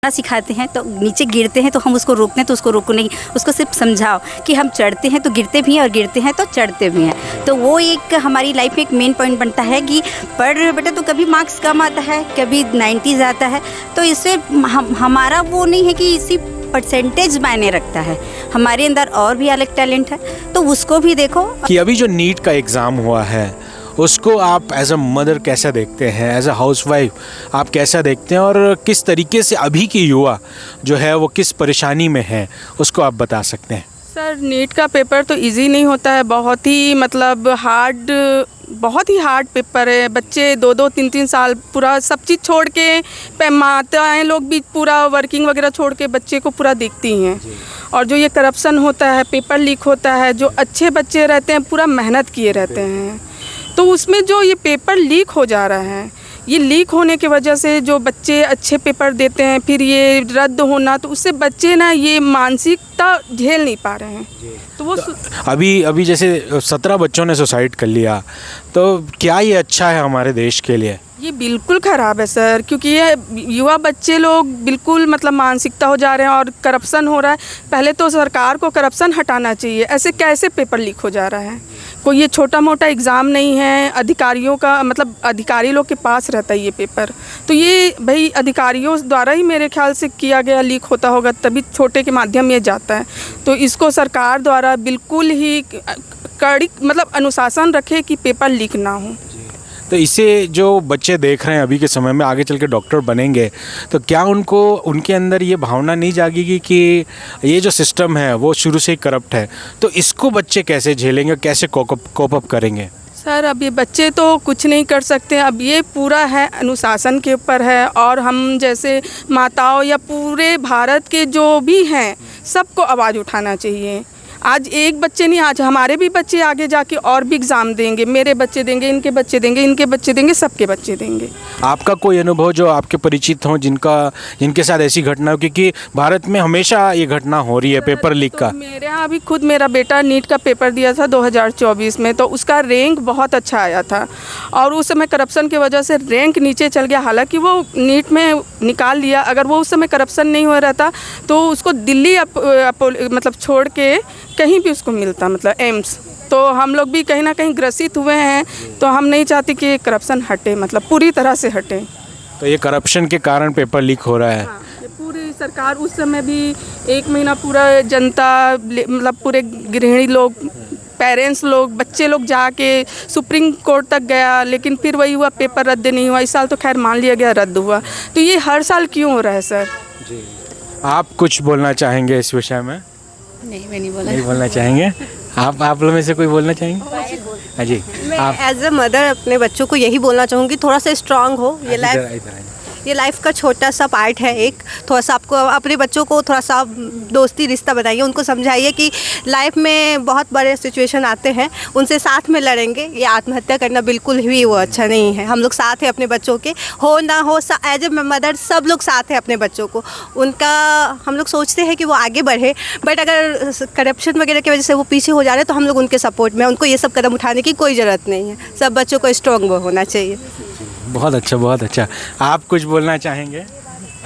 सिखाते हैं तो नीचे गिरते हैं तो हम उसको रोकते हैं तो उसको रोको नहीं, उसको सिर्फ समझाओ कि हम चढ़ते हैं तो गिरते भी हैं और गिरते हैं तो चढ़ते भी हैं। तो वो एक हमारी लाइफ में एक मेन पॉइंट बनता है कि पढ़ बेटा तो कभी मार्क्स कम आता है, कभी 90s आता है, तो इससे हमारा वो नहीं है कि इसी परसेंटेज मायने रखता है, हमारे अंदर और भी अलग टैलेंट है, तो उसको भी देखो। कि अभी जो नीट का एग्ज़ाम हुआ है उसको आप एज अ मदर कैसा देखते हैं, एज अ हाउसवाइफ आप कैसा देखते हैं, और किस तरीके से अभी की युवा जो है वो किस परेशानी में है उसको आप बता सकते हैं? सर, नीट का पेपर तो इजी नहीं होता है, बहुत ही हार्ड पेपर है। बच्चे 2-2, 3-3 साल पूरा सब चीज़ छोड़ के, माताएं लोग भी पूरा वर्किंग वगैरह छोड़ के बच्चे को पूरा देखती हैं। और जो ये करप्शन होता है, पेपर लीक होता है, जो अच्छे बच्चे रहते हैं पूरा मेहनत किए रहते हैं, तो उसमें जो ये पेपर लीक हो जा रहा है, ये लीक होने की वजह से जो बच्चे अच्छे पेपर देते हैं फिर ये रद्द होना, तो उससे बच्चे ना ये मानसिकता झेल नहीं पा रहे हैं। तो वो अभी जैसे 17 बच्चों ने सुसाइड कर लिया, तो क्या ये अच्छा है हमारे देश के लिए? ये बिल्कुल ख़राब है सर, क्योंकि ये युवा बच्चे लोग बिल्कुल मानसिकता हो जा रहे हैं और करप्शन हो रहा है। पहले तो सरकार को करप्शन हटाना चाहिए, ऐसे कैसे पेपर लीक हो जा रहा है? कोई ये छोटा मोटा एग्ज़ाम नहीं है, अधिकारियों का अधिकारी लोग के पास रहता है ये पेपर, तो ये भाई अधिकारियों द्वारा ही मेरे ख्याल से किया गया लीक होता होगा, तभी छोटे के माध्यम ये जाता है। तो इसको सरकार द्वारा बिल्कुल ही कड़ी अनुशासन रखे कि पेपर लीक ना हो। तो इसे जो बच्चे देख रहे हैं अभी के समय में आगे चल के डॉक्टर बनेंगे, तो क्या उनके अंदर ये भावना नहीं जागेगी कि ये जो सिस्टम है वो शुरू से ही करप्ट है? तो इसको बच्चे कैसे झेलेंगे, कैसे कोप अप करेंगे? सर, अब ये बच्चे तो कुछ नहीं कर सकते, अब ये पूरा है अनुशासन के ऊपर है, और हम जैसे माताओं या पूरे भारत के जो भी हैं सबको आवाज़ उठाना चाहिए। आज एक बच्चे नहीं, आज हमारे भी बच्चे आगे जाके और भी एग्ज़ाम देंगे, मेरे बच्चे देंगे, इनके बच्चे देंगे, इनके बच्चे देंगे, सबके बच्चे देंगे। आपका कोई अनुभव जो आपके परिचित हो जिनके साथ ऐसी घटना हो, क्योंकि भारत में हमेशा ये घटना हो रही है पेपर लीक का? तो मेरे यहाँ अभी खुद मेरा बेटा नीट का पेपर दिया था 2024 में, तो उसका रैंक बहुत अच्छा आया था, और उस समय करप्शन की वजह से रैंक नीचे चल गया। हालांकि वो नीट में निकाल लिया, अगर वो उस समय करप्शन नहीं हो रहा था तो उसको दिल्ली छोड़ के कहीं भी उसको मिलता, एम्स। तो हम लोग भी कहीं ना कहीं ग्रसित हुए हैं, तो हम नहीं चाहते कि करप्शन हटे, पूरी तरह से हटे। तो ये करप्शन के कारण पेपर लीक हो रहा है। हाँ, ये पूरी सरकार उस समय भी 1 महीना पूरा जनता पूरे गृहिणी लोग, पेरेंट्स लोग, बच्चे लोग जाके सुप्रीम कोर्ट तक गया, लेकिन फिर वही हुआ, पेपर रद्द नहीं हुआ। इस साल तो खैर मान लिया गया रद्द हुआ, तो ये हर साल क्यों हो रहा है सर? जी, आप कुछ बोलना चाहेंगे इस विषय में? नहीं, मैं नहीं बोलना चाहेंगे? आप लोग में से कोई बोलना चाहेंगे? हाँ जी। मैं एज अ मदर अपने बच्चों को यही बोलना चाहूँगी, थोड़ा सा स्ट्रांग हो। ये लाइफ का छोटा सा पार्ट है एक, थोड़ा सा आपको अपने बच्चों को थोड़ा सा दोस्ती रिश्ता बनाइए, उनको समझाइए कि लाइफ में बहुत बड़े सिचुएशन आते हैं, उनसे साथ में लड़ेंगे। ये आत्महत्या करना बिल्कुल भी वो अच्छा नहीं है। हम लोग साथ हैं अपने बच्चों के, हो ना हो एज ए मदर सब लोग साथ हैं अपने बच्चों को। उनका हम लोग सोचते हैं कि वो आगे बढ़े, बट अगर करप्शन वगैरह की वजह से वो पीछे हो जा रहे हैं तो हम लोग उनके सपोर्ट में, उनको ये सब कदम उठाने की कोई ज़रूरत नहीं है। सब बच्चों को स्ट्रॉन्ग होना चाहिए। बहुत अच्छा, बहुत अच्छा। आप कुछ बोलना चाहेंगे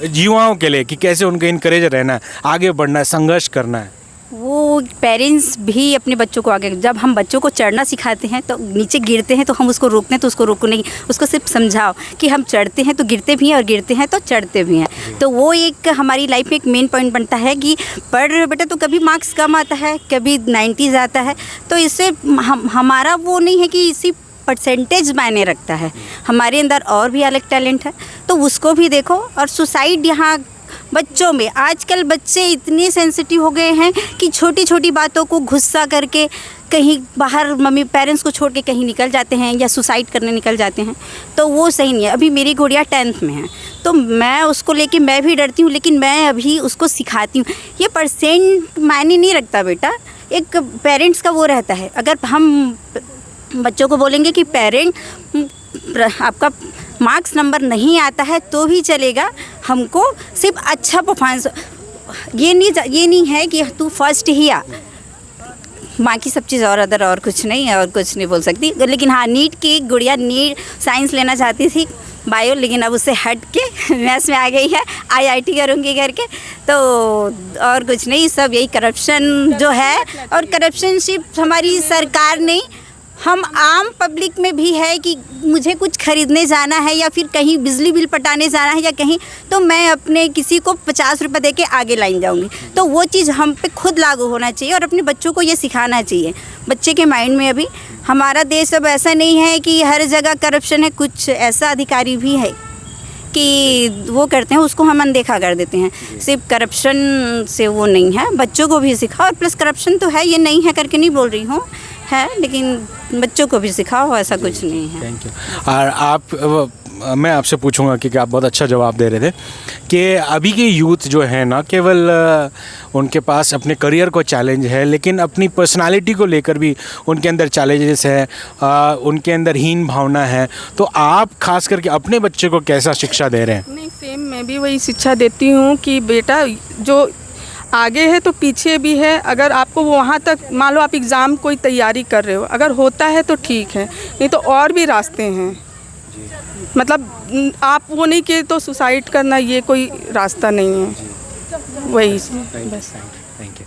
युवाओं के लिए कि कैसे उनको इनकरेज रहना है, आगे बढ़ना है, संघर्ष करना है? वो पेरेंट्स भी अपने बच्चों को आगे, जब हम बच्चों को चढ़ना सिखाते हैं तो नीचे गिरते हैं तो हम उसको रोकते हैं तो उसको रोको नहीं, उसको सिर्फ समझाओ कि हम चढ़ते हैं तो गिरते भी हैं और गिरते हैं तो चढ़ते भी हैं। तो वो एक हमारी लाइफ में एक मेन पॉइंट बनता है कि पढ़ बेटा तो कभी मार्क्स कम आता है, कभी 90s आता है, तो इससे हमारा वो नहीं है कि इसी परसेंटेज मायने रखता है, हमारे अंदर और भी अलग टैलेंट है, तो उसको भी देखो। और सुसाइड यहाँ बच्चों में, आजकल बच्चे इतने सेंसिटिव हो गए हैं कि छोटी छोटी बातों को गुस्सा करके कहीं बाहर मम्मी पेरेंट्स को छोड़ के कहीं निकल जाते हैं या सुसाइड करने निकल जाते हैं, तो वो सही नहीं है। अभी मेरी गुड़िया 10th में है, तो मैं उसको लेके मैं भी डरती हूँ, लेकिन मैं अभी उसको सिखाती हूँ ये परसेंट मायने नहीं रखता बेटा, एक पेरेंट्स का वो रहता है। अगर हम बच्चों को बोलेंगे कि पेरेंट आपका मार्क्स नंबर नहीं आता है तो भी चलेगा, हमको सिर्फ अच्छा परफॉर्मेंस, ये नहीं है कि तू फर्स्ट ही आ, बाकी सब चीज़ और कुछ नहीं है, और कुछ नहीं बोल सकती। लेकिन हाँ, नीट की गुड़िया नीट साइंस लेना चाहती थी, बायो, लेकिन अब उससे हट के मैथ्स में आ गई है, IIT करूँगी करके। तो और कुछ नहीं, सब यही करप्शन जो है, और करप्शन सिर्फ हमारी सरकार नहीं, हम आम पब्लिक में भी है कि मुझे कुछ खरीदने जाना है या फिर कहीं बिजली बिल पटाने जाना है या कहीं, तो मैं अपने किसी को 50 रुपये दे के आगे लाइन जाऊंगी। तो वो चीज़ हम पे खुद लागू होना चाहिए और अपने बच्चों को ये सिखाना चाहिए। बच्चे के माइंड में अभी हमारा देश अब ऐसा नहीं है कि हर जगह करप्शन है, कुछ ऐसा अधिकारी भी है कि वो करते हैं, उसको हम अनदेखा कर देते हैं। सिर्फ करप्शन से वो नहीं है, बच्चों को भी सिखाओ। और प्लस करप्शन तो है, ये नहीं है करके नहीं बोल रही हूँ, है, लेकिन बच्चों को भी सिखाओ, ऐसा कुछ नहीं है। Thank you. और आप मैं आपसे पूछूंगा कि आप बहुत अच्छा जवाब दे रहे थे कि अभी की यूथ जो है ना, केवल उनके पास अपने करियर को चैलेंज है, लेकिन अपनी पर्सनालिटी को लेकर भी उनके अंदर चैलेंजेस है, उनके अंदर हीन भावना है। तो आप खास करके अपने बच्चे को कैसा शिक्षा दे रहे हैं? नहीं, सेम मैं भी वही शिक्षा देती हूँ कि बेटा जो आगे है तो पीछे भी है। अगर आपको वहाँ तक, मान लो आप एग्ज़ाम कोई तैयारी कर रहे हो, अगर होता है तो ठीक है, नहीं तो और भी रास्ते हैं। मतलब आप वो नहीं किए तो सुसाइड करना ये कोई रास्ता नहीं है। वही बस। Thank you.